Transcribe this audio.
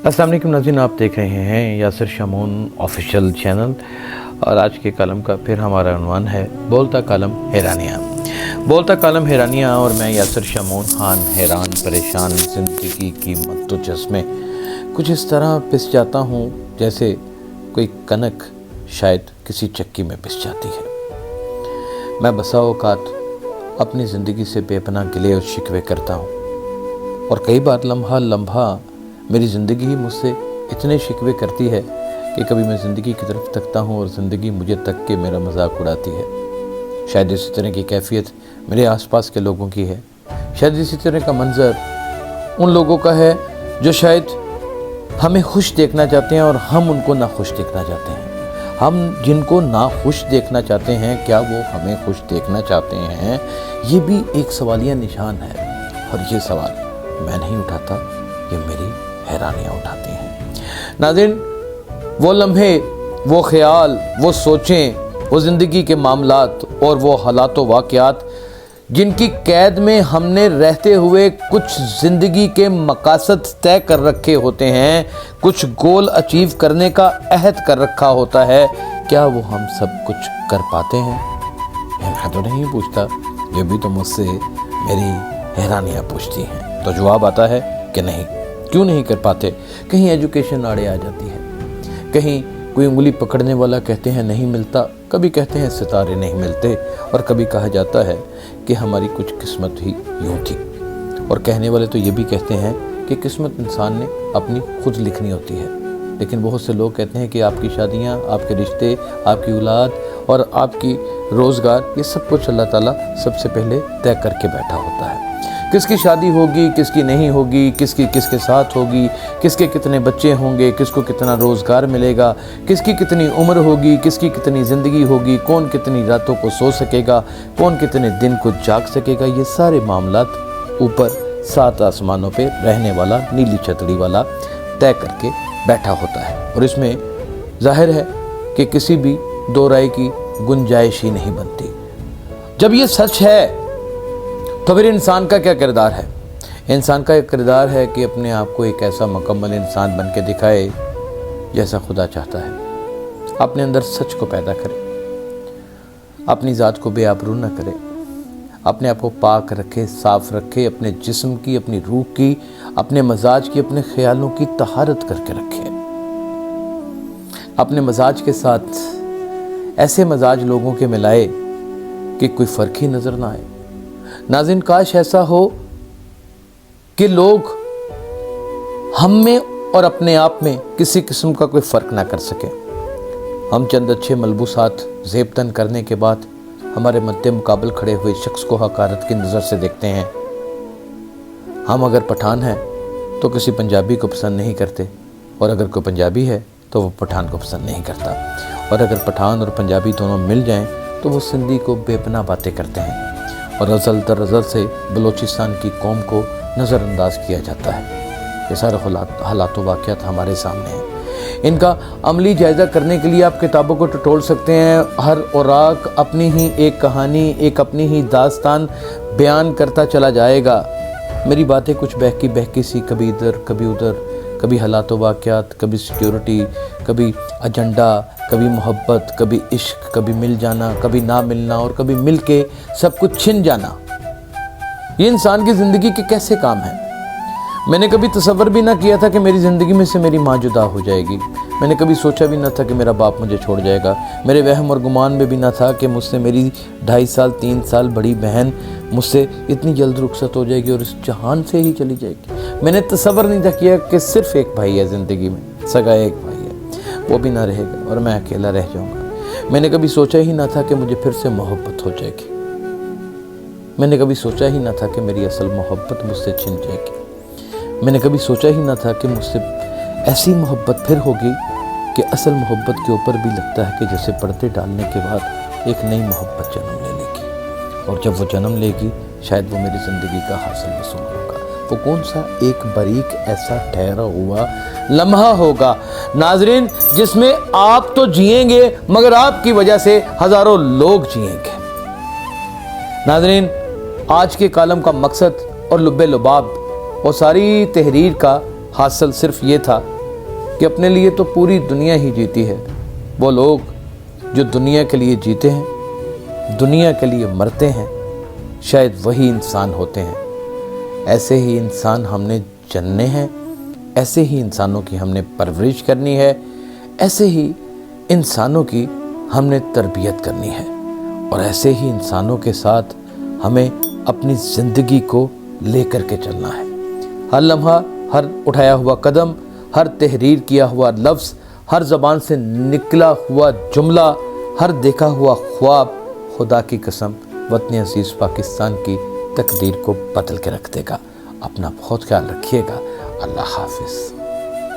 अस्सलाम वालेकुम नाज़रीन, आप देख रहे हैं यासिर शामोन ऑफिशियल चैनल। और आज के कलम का फिर हमारा उन्वान है बोलता कलम हैरानियाँ। बोलता कलम हैरानियाँ और मैं यासिर शामोन खान हैरान परेशान ज़िंदगी की मद्दोजज़ में कुछ इस तरह पिस जाता हूँ जैसे कोई कनक शायद किसी चक्की में पिस जाती है। मैं बसा औकात अपनी ज़िंदगी से बेपनाह गिले और शिकवे करता हूँ और कई बार लम्हा लम्हा मेरी ज़िंदगी ही मुझसे इतने शिकवे करती है कि कभी मैं ज़िंदगी की तरफ तकता हूँ और ज़िंदगी मुझे तक के मेरा मजाक उड़ाती है। शायद इसी तरह की कैफियत मेरे आसपास के लोगों की है। शायद इसी तरह का मंज़र उन लोगों का है जो शायद हमें खुश देखना चाहते हैं और हम उनको ना खुश देखना चाहते हैं। हम जिनको ना खुश देखना चाहते हैं, क्या वो हमें खुश देखना चाहते हैं? ये भी एक सवालिया निशान है और ये सवाल मैं नहीं उठाता, ये मेरी हैरानियाँ उठाती हैं। नाज़रीन, वो लम्हे, वो ख्याल, वो सोचें, वो ज़िंदगी के मामलात और वो हालात व वाक़यात जिनकी कैद में हमने रहते हुए कुछ ज़िंदगी के मकासद तय कर रखे होते हैं, कुछ गोल अचीव करने का अहद कर रखा होता है, क्या वो हम सब कुछ कर पाते हैं? मैं तो नहीं पूछता, ये भी तो मुझसे मेरी हैरानियाँ पूछती हैं। तो जवाब आता है कि नहीं, क्यों नहीं कर पाते? कहीं एजुकेशन आड़े आ जाती है, कहीं कोई उंगली पकड़ने वाला कहते हैं नहीं मिलता, कभी कहते हैं सितारे नहीं मिलते और कभी कहा जाता है कि हमारी कुछ किस्मत ही यूँ थी। और कहने वाले तो ये भी कहते हैं कि किस्मत इंसान ने अपनी खुद लिखनी होती है। लेकिन बहुत से लोग कहते हैं कि आपकी शादियाँ, आपके रिश्ते, आपकी औलाद और आपकी रोज़गार, ये सब कुछ अल्लाह ताला सबसे पहले तय करके बैठा होता है। किसकी शादी होगी, किसकी नहीं होगी, किसकी किसके साथ होगी, किसके कितने बच्चे होंगे, किसको कितना रोज़गार मिलेगा, किसकी कितनी उम्र होगी, किसकी कितनी ज़िंदगी होगी, कौन कितनी रातों को सो सकेगा, कौन कितने दिन को जाग सकेगा, ये सारे मामलात ऊपर सात आसमानों पे रहने वाला नीली छतरी वाला तय करके बैठा होता है। और इसमें जाहिर है कि किसी भी दो राय की गुंजाइश ही नहीं बनती। जब ये सच है तो फिर इंसान का क्या किरदार है? इंसान का एक किरदार है कि अपने आप को एक ऐसा मुकम्मल इंसान बन के दिखाए जैसा खुदा चाहता है। अपने अंदर सच को पैदा करे, अपनी ज़ात को बेआबरू न करे, अपने आप को पाक रखे, साफ़ रखे, अपने जिस्म की, अपनी रूह की, अपने मजाज की, अपने ख्यालों की तहारत करके रखे। अपने मजाज के साथ ऐसे मजाज लोगों के मिलाए कि कोई फ़र्क ही नज़र ना आए। नाज़रीन, काश ऐसा हो कि लोग हम में और अपने आप में किसी किस्म का कोई फ़र्क ना कर सके। हम चंद अच्छे मलबूसात ज़ेबतन करने के बाद हमारे मद्दे मुकाबल खड़े हुए शख्स को हकारत की नज़र से देखते हैं। हम अगर पठान हैं तो किसी पंजाबी को पसंद नहीं करते, और अगर कोई पंजाबी है तो वो पठान को पसंद नहीं करता, और अगर पठान और पंजाबी दोनों मिल जाएं तो वो सिंधी को बेपनाह बातें करते हैं और अज़ल दर अज़ल से बलोचिस्तान की कौम को नज़रअंदाज किया जाता है। ये सारे हालात व वाक़यात हमारे सामने हैं। इनका अमली जायज़ा करने के लिए आप किताबों को टटोल सकते हैं। हर औराक अपनी ही एक कहानी, एक अपनी ही दास्तान बयान करता चला जाएगा। मेरी बातें कुछ बहकी सी, कभी इधर कभी उधर, कभी हालात व वाक़यात, कभी सिक्योरिटी, कभी एजेंडा, कभी मोहब्बत, कभी इश्क, कभी मिल जाना, कभी ना मिलना और कभी मिल के सब कुछ छिन जाना। ये इंसान की ज़िंदगी के कैसे काम हैं? मैंने कभी तसव्वुर भी ना किया था कि मेरी ज़िंदगी में से मेरी माँ जुदा हो जाएगी। मैंने कभी सोचा भी ना था कि मेरा बाप मुझे छोड़ जाएगा। मेरे वहम और गुमान में भी ना था कि मुझसे मेरी 2.5 साल 3 साल बड़ी बहन मुझसे इतनी जल्द रुखसत हो जाएगी और इस जहान से ही चली जाएगी। मैंने तसव्वुर नहीं था किया कि सिर्फ़ एक भाई है ज़िंदगी में, सगा एक भाई है, वो भी ना रहेगा और मैं अकेला रह जाऊँगा। मैंने कभी सोचा ही ना था कि मुझे फिर से मोहब्बत हो जाएगी। मैंने कभी सोचा ही ना था कि मेरी असल मोहब्बत मुझसे छिन जाएगी। मैंने कभी सोचा ही ना था कि मुझसे ऐसी मोहब्बत फिर होगी कि असल मोहब्बत के ऊपर भी लगता है कि जैसे पर्दे डालने के बाद एक नई मोहब्बत जन्म ले लेगी, और जब वो जन्म लेगी शायद वो मेरी ज़िंदगी का हासिल वसूल होगा। वो कौन सा एक बारीक ऐसा ठहरा हुआ लम्हा होगा नाज़रीन, जिसमें आप तो जिएंगे मगर आपकी वजह से हज़ारों लोग जिएंगे। नाज़रीन, आज के कालम का मकसद और लुब्बे लुबाब और सारी तहरीर का حاصل صرف یہ تھا کہ اپنے لیے تو پوری دنیا ہی جیتی ہے، وہ لوگ جو دنیا کے لیے جیتے ہیں، دنیا کے لیے مرتے ہیں، شاید وہی انسان ہوتے ہیں۔ ایسے ہی انسان ہم نے چننے ہیں، ایسے ہی انسانوں کی ہم نے پرورش کرنی ہے، ایسے ہی انسانوں کی ہم نے تربیت کرنی ہے، اور ایسے ہی انسانوں کے ساتھ ہمیں اپنی زندگی کو لے کر کے چلنا ہے۔ ہر لمحہ، ہر اٹھایا ہوا قدم، ہر تحریر کیا ہوا لفظ، ہر زبان سے نکلا ہوا جملہ، ہر دیکھا ہوا خواب خدا کی قسم وطن عزیز پاکستان کی تقدیر کو بدل کے رکھ دے گا۔ اپنا بہت خیال رکھیے گا۔ اللہ حافظ۔